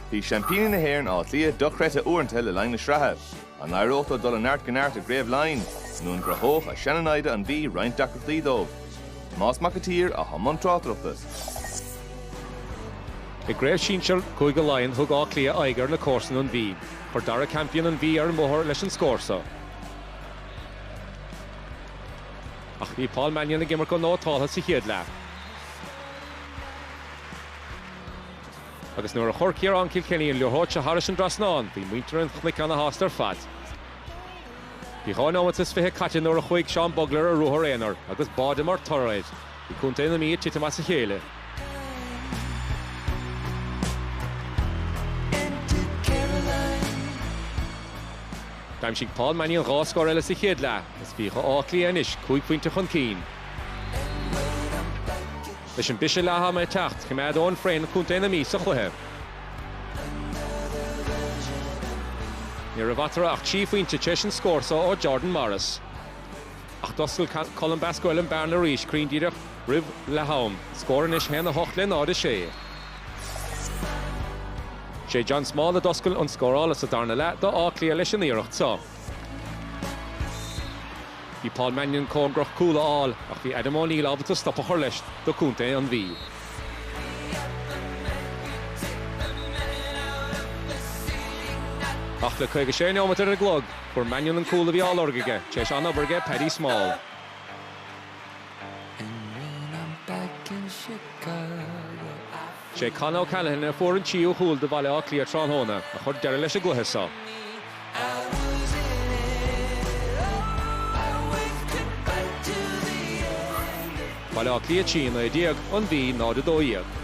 Bhí Champíní na hÉireann Áth Cliath dochreta uaireanta le Laighean na Sraithe. An aireachta dul an neart gannart a gCraobh Laighean, nún grathóch a Seinnteoir An Mhí roinnt dachar Clídóibh. Más mac a tír a Thomond Trátarachtas. I gCraobh Seinnteoir Cúige Laighean thug Áth Cliath aigear le córsan An Mhí, chuir dara campion An Mhí ar an mhóthir leis an scórsa. Ach bhí Paul Mannion na gimar go nótála sa chéad le. Agus nuair a chorcaíar an Kilkenny an leorthóid se Harris an Drasnán, bhí muintear an chnic an na hástar fad. Bhí cháinómatas fithe caite nuair a chuig Sean Bugler a ruthar éonar, agus báda mar toráid. Bhí cúnta An Mhí tite mas a chéile. Daim sig Paul Mannion ráscóir eile sa chéad le, agus bhí Áth Cliath inis 5 pointe chun cín. Leis an bise letha mai techt, chiméad ón fréin cúnta An Mhí sa chluithe. Ní a bhatar ach tí faointe teis an scórsa ó Jordan Morris. Ach doscail Colin Bascoil an bearn a rís críndíireach ribh le ham, scóir inis héna hocht le náda sé. Sé John Small a doscail an scórála sa darna le do Áth Cliath leis an iirecht sa. Bhí Paul Mannion cóngrach cúla áil ach bhí Adam O'Neill ábhata stoppa chur leis do cúnta An Mhí. Ach le chuige sé neomatar a glog, fuair Mannion an cúla bhí álargaige, téis an obairge Paddy Small. Sé Conn O'Callaghan a fuair an tíú chúl de bhaile Áth Cliath tráthnóna a chur deire leis a glutha sa. Bhaile Áth Cliath sin a díag An Mhí náda dóíag.